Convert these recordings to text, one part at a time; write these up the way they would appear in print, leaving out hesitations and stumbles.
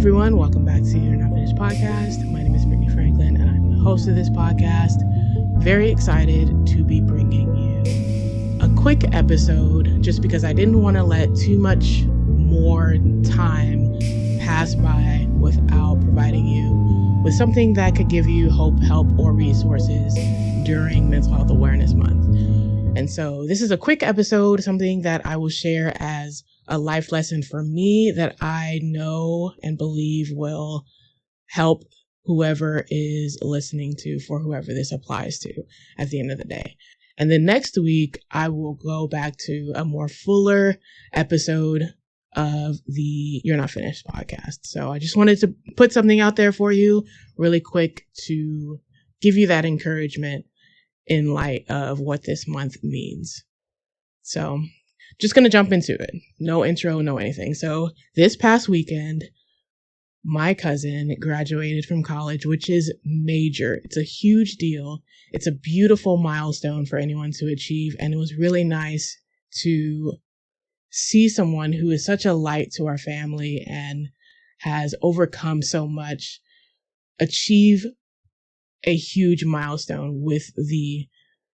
everyone, welcome back to You're Not Finished podcast. My name is Brittany Franklin and I'm the host of this podcast. Very excited to be bringing you a quick episode just because I didn't want to let too much more time pass by without providing you with something that could give you hope, help, or resources during Mental Health Awareness Month. And so this is a quick episode, something that I will share as a life lesson for me that I know and believe will help whoever is listening to, for whoever this applies to at the end of the day. And then next week, I will go back to a more fuller episode of the You're Not Finished podcast. So I just wanted to put something out there for you really quick to give you that encouragement in light of what this month means. So just going to jump into it. No intro, no anything. So this past weekend, my cousin graduated from college, which is major. It's a huge deal. It's a beautiful milestone for anyone to achieve. And it was really nice to see someone who is such a light to our family and has overcome so much achieve a huge milestone with the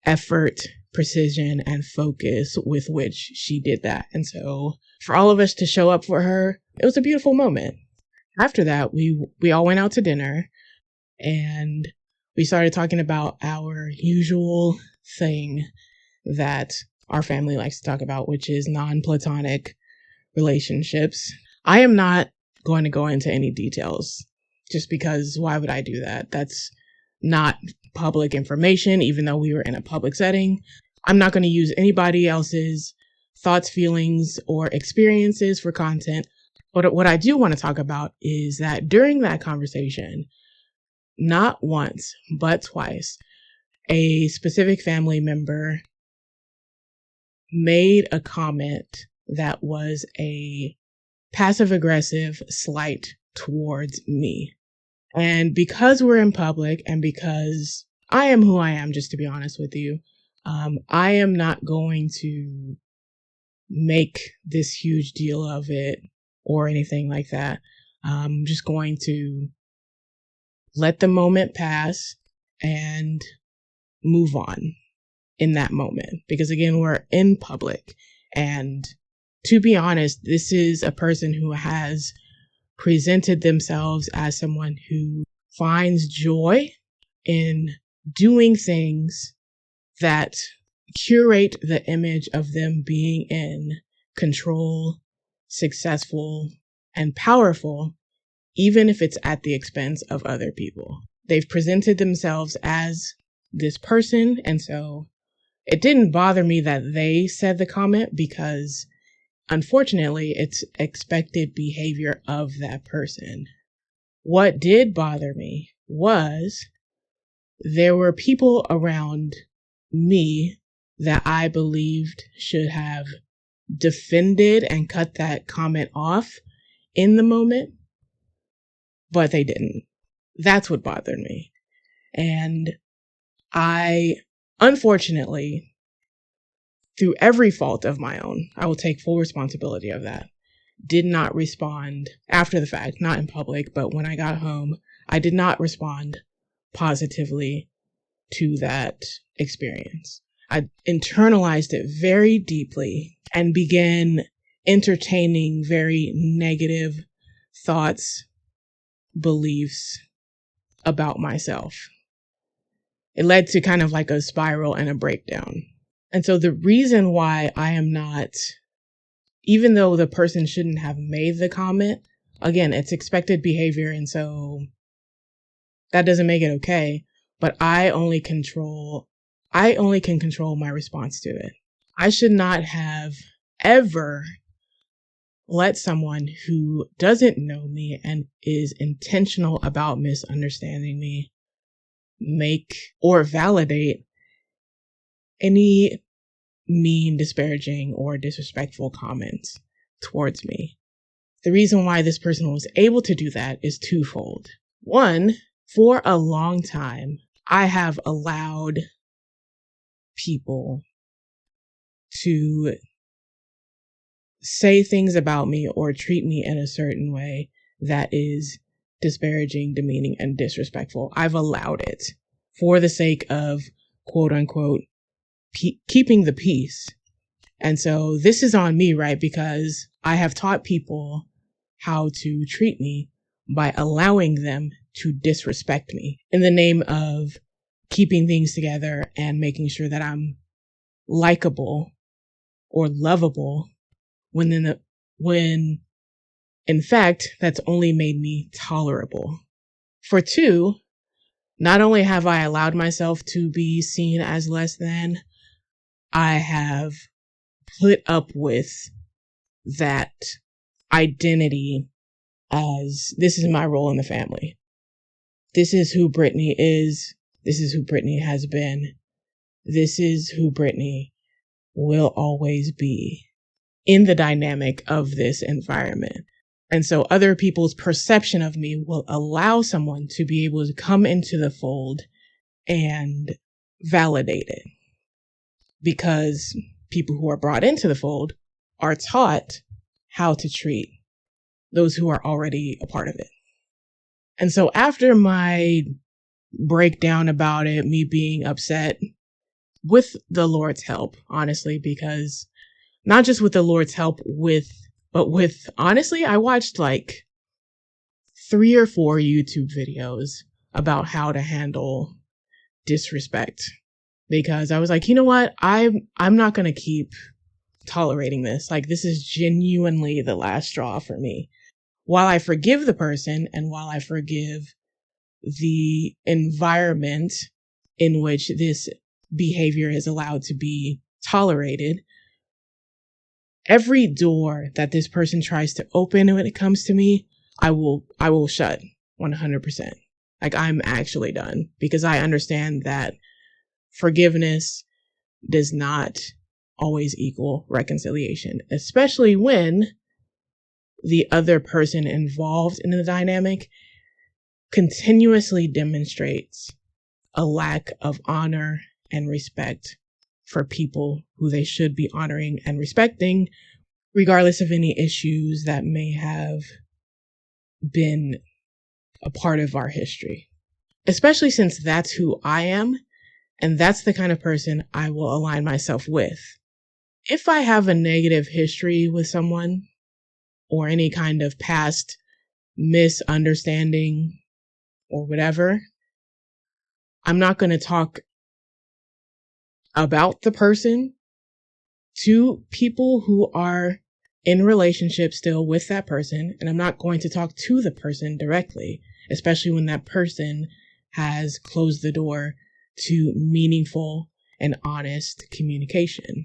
effort, precision, and focus with which she did that. And so for all of us to show up for her, it was a beautiful moment. After that, we all went out to dinner and we started talking about our usual thing that our family likes to talk about, which is non-platonic relationships. I am not going to go into any details just because why would I do that? That's not public information, even though we were in a public setting. I'm not going to use anybody else's thoughts, feelings, or experiences for content. But what I do want to talk about is that during that conversation, not once, but twice, a specific family member made a comment that was a passive-aggressive slight towards me. And because we're in public and because I am who I am, just to be honest with you, I am not going to make this huge deal of it or anything like that. I'm just going to let the moment pass and move on in that moment. Because again, we're in public. And to be honest, this is a person who has presented themselves as someone who finds joy in doing things that curate the image of them being in control, successful, and powerful, even if it's at the expense of other people. They've presented themselves as this person, and so it didn't bother me that they said the comment because unfortunately, it's expected behavior of that person. What did bother me was there were people around me that I believed should have defended and cut that comment off in the moment, but they didn't. That's what bothered me. And I, unfortunately, through every fault of my own, I will take full responsibility of that, did not respond after the fact, not in public, but when I got home, I did not respond positively to that experience. I internalized it very deeply and began entertaining very negative thoughts, beliefs about myself. It led to kind of like a spiral and a breakdown. And so the reason why I am not, even though the person shouldn't have made the comment, again, it's expected behavior. And so that doesn't make it okay, but I only can control my response to it. I should not have ever let someone who doesn't know me and is intentional about misunderstanding me make or validate any mean, disparaging, or disrespectful comments towards me. The reason why this person was able to do that is twofold. One, for a long time, I have allowed people to say things about me or treat me in a certain way that is disparaging, demeaning, and disrespectful. I've allowed it for the sake of quote unquote keeping the peace. And so this is on me, right? Because I have taught people how to treat me by allowing them to disrespect me in the name of keeping things together and making sure that I'm likable or lovable when in fact, that's only made me tolerable. For two, not only have I allowed myself to be seen as less than, I have put up with that identity as this is my role in the family. This is who Brittany is. This is who Brittany has been. This is who Brittany will always be in the dynamic of this environment. And so other people's perception of me will allow someone to be able to come into the fold and validate it. Because people who are brought into the fold are taught how to treat those who are already a part of it. And so after my breakdown about it, me being upset with the Lord's help, honestly, because not just with the Lord's help, but with, honestly, I watched like 3 or 4 YouTube videos about how to handle disrespect, because I was like, you know what? I'm not going to keep tolerating this. Like, this is genuinely the last straw for me. While I forgive the person and while I forgive the environment in which this behavior is allowed to be tolerated, every door that this person tries to open when it comes to me, I will shut 100%. Like, I'm actually done, because I understand that forgiveness does not always equal reconciliation, especially when the other person involved in the dynamic continuously demonstrates a lack of honor and respect for people who they should be honoring and respecting, regardless of any issues that may have been a part of our history. Especially since that's who I am, and that's the kind of person I will align myself with. If I have a negative history with someone, or any kind of past misunderstanding or whatever, I'm not going to talk about the person to people who are in relationship still with that person. And I'm not going to talk to the person directly, especially when that person has closed the door to meaningful and honest communication.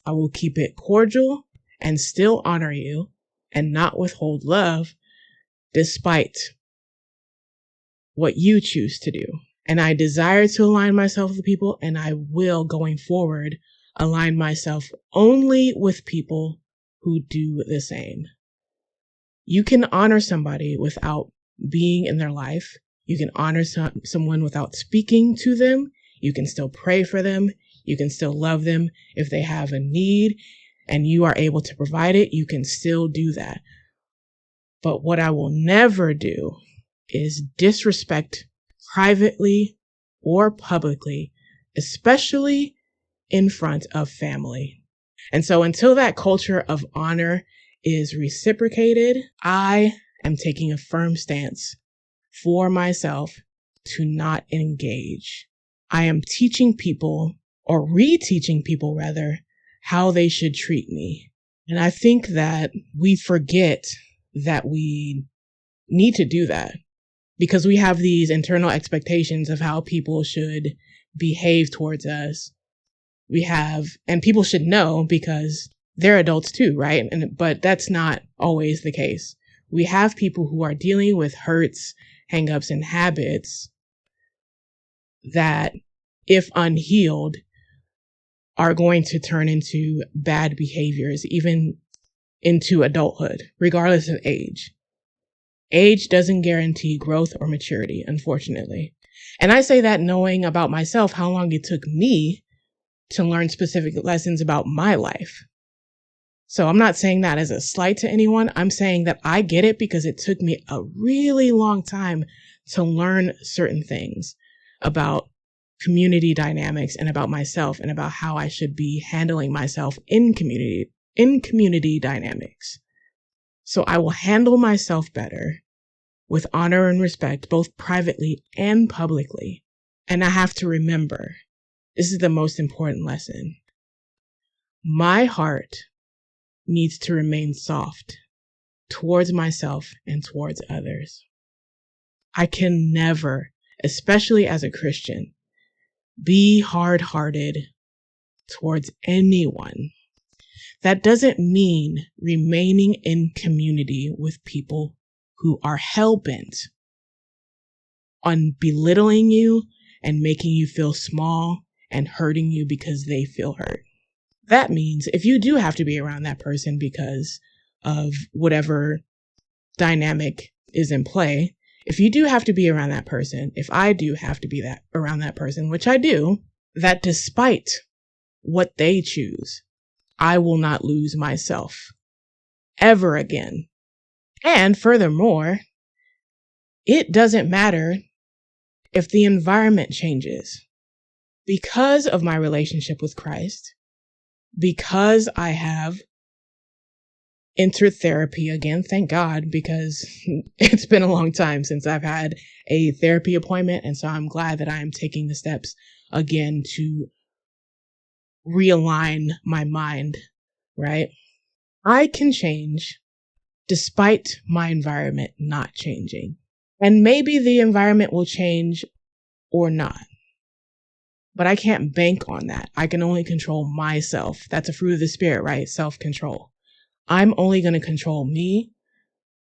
I will keep it cordial and still honor you and not withhold love despite what you choose to do. And I desire to align myself with people, and I will, going forward, align myself only with people who do the same. You can honor somebody without being in their life. You can honor someone without speaking to them. You can still pray for them. You can still love them. If they have a need and you are able to provide it, you can still do that. But what I will never do is disrespect privately or publicly, especially in front of family. And so until that culture of honor is reciprocated, I am taking a firm stance for myself to not engage. I am teaching people, or reteaching people rather, how they should treat me. And I think that we forget that we need to do that because we have these internal expectations of how people should behave towards us. And people should know because they're adults too, right? But that's not always the case. We have people who are dealing with hurts, hangups, and habits that, if unhealed, are going to turn into bad behaviors, even into adulthood, regardless of age. Age doesn't guarantee growth or maturity, unfortunately. And I say that knowing about myself how long it took me to learn specific lessons about my life. So I'm not saying that as a slight to anyone. I'm saying that I get it because it took me a really long time to learn certain things about community dynamics and about myself and about how I should be handling myself in community dynamics. So I will handle myself better with honor and respect, both privately and publicly. And I have to remember, this is the most important lesson. My heart needs to remain soft towards myself and towards others. I can never, especially as a Christian, be hard-hearted towards anyone. That doesn't mean remaining in community with people who are hell-bent on belittling you and making you feel small and hurting you because they feel hurt. That means if you do have to be around that person because of whatever dynamic is in play, if you do have to be around that person, if I do have to be around that person, which I do, that despite what they choose, I will not lose myself ever again. And furthermore, it doesn't matter if the environment changes. Because of my relationship with Christ, because I have entered therapy again, thank God, because it's been a long time since I've had a therapy appointment. And so I'm glad that I am taking the steps again to realign my mind, right? I can change despite my environment not changing. And maybe the environment will change or not. But I can't bank on that. I can only control myself. That's a fruit of the spirit, right? Self-control. I'm only going to control me.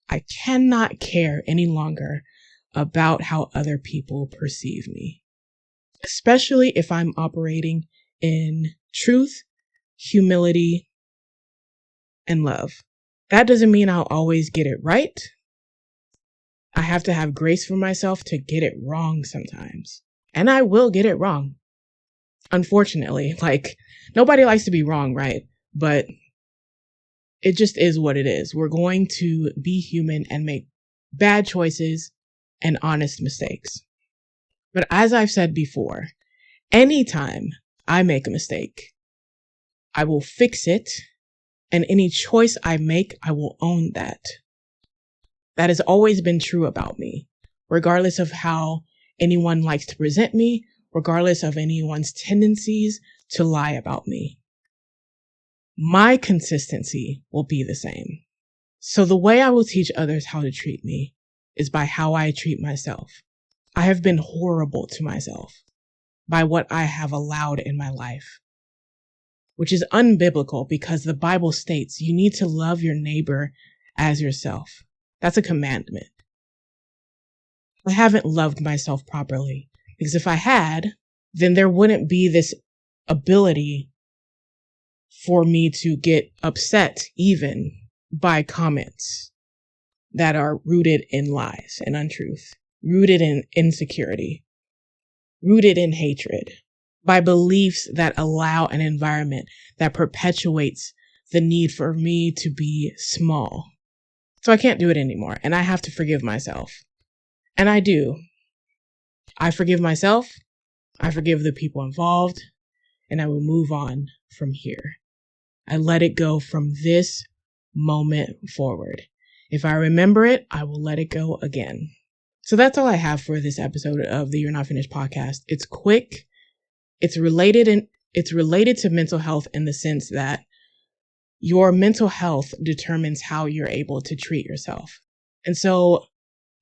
I cannot care any longer about how other people perceive me, especially if I'm operating in truth, humility, and love. That doesn't mean I'll always get it right. I have to have grace for myself to get it wrong sometimes. And I will get it wrong. Unfortunately, nobody likes to be wrong, right? But it just is what it is. We're going to be human and make bad choices and honest mistakes. But as I've said before, anytime I make a mistake, I will fix it. And any choice I make, I will own that. That has always been true about me, regardless of how anyone likes to present me, regardless of anyone's tendencies to lie about me. My consistency will be the same. So the way I will teach others how to treat me is by how I treat myself. I have been horrible to myself by what I have allowed in my life, which is unbiblical because the Bible states you need to love your neighbor as yourself. That's a commandment. I haven't loved myself properly because if I had, then there wouldn't be this ability for me to get upset even by comments that are rooted in lies and untruth, rooted in insecurity, rooted in hatred, by beliefs that allow an environment that perpetuates the need for me to be small. So I can't do it anymore, and I have to forgive myself. And I do. I forgive myself, I forgive the people involved, and I will move on from here. I let it go from this moment forward. If I remember it, I will let it go again. So that's all I have for this episode of the You're Not Finished podcast. It's quick. It's related to mental health in the sense that your mental health determines how you're able to treat yourself. And so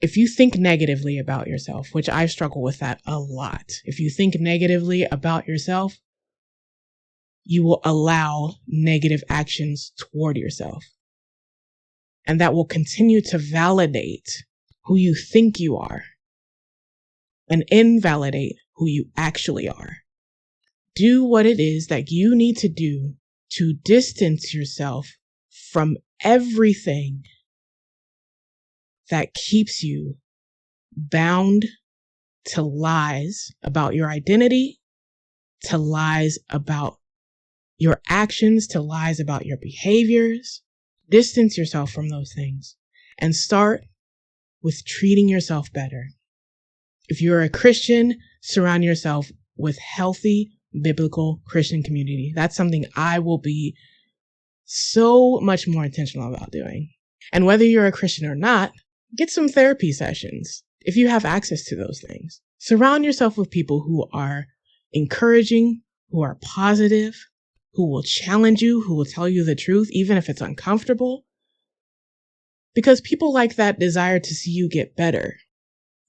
if you think negatively about yourself, which I struggle with that a lot, if you think negatively about yourself, you will allow negative actions toward yourself. And that will continue to validate who you think you are and invalidate who you actually are. Do what it is that you need to do to distance yourself from everything that keeps you bound to lies about your identity, to lies about your actions to lies about your behaviors. Distance yourself from those things and start with treating yourself better. If you're a Christian, surround yourself with healthy, biblical Christian community. That's something I will be so much more intentional about doing. And whether you're a Christian or not, get some therapy sessions if you have access to those things. Surround yourself with people who are encouraging, who are positive, who will challenge you, who will tell you the truth, even if it's uncomfortable. Because people like that desire to see you get better.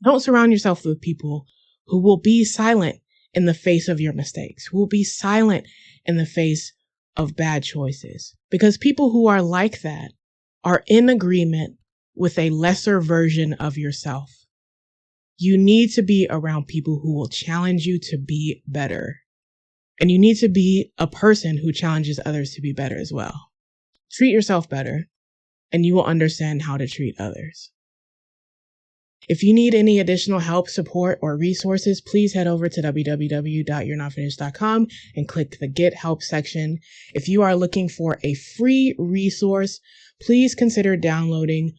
Don't surround yourself with people who will be silent in the face of your mistakes, who will be silent in the face of bad choices. Because people who are like that are in agreement with a lesser version of yourself. You need to be around people who will challenge you to be better. And you need to be a person who challenges others to be better as well. Treat yourself better, and you will understand how to treat others. If you need any additional help, support, or resources, please head over to www.you'renotfinished.com and click the Get Help section. If you are looking for a free resource, please consider downloading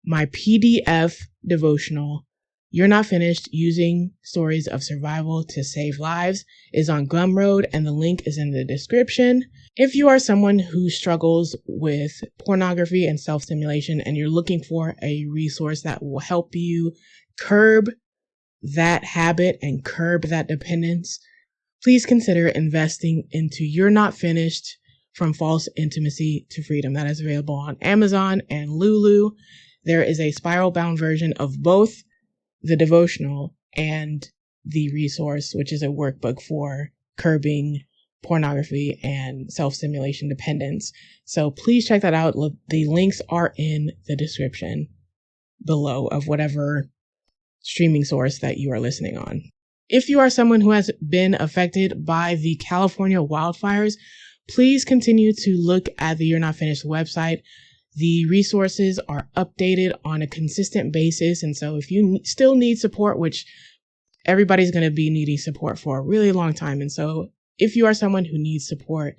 my PDF devotional, You're Not Finished, Using Stories of Survival to Save Lives, is on Gumroad, and the link is in the description. If you are someone who struggles with pornography and self-stimulation and you're looking for a resource that will help you curb that habit and curb that dependence, please consider investing into You're Not Finished, From False Intimacy to Freedom. That is available on Amazon and Lulu. There is a spiral-bound version of both the devotional and the resource, which is a workbook for curbing pornography and self-stimulation dependence. So please check that out. The links are in the description below of whatever streaming source that you are listening on. If you are someone who has been affected by the California wildfires, please continue to look at the You're Not Finished website. The resources are updated on a consistent basis. And so if you still need support, which everybody's going to be needing support for a really long time. And so if you are someone who needs support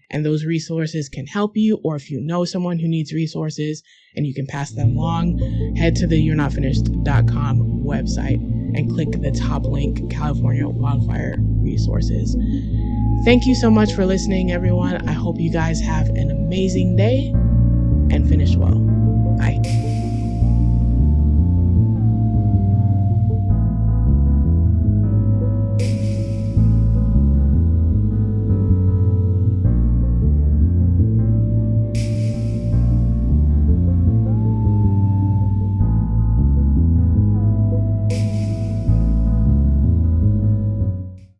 and those resources can help you, or if you know someone who needs resources and you can pass them along, head to the you'renotfinished.com website and click the top link, California Wildfire Resources. Thank you so much for listening, everyone. I hope you guys have an amazing day and finish well. Bye.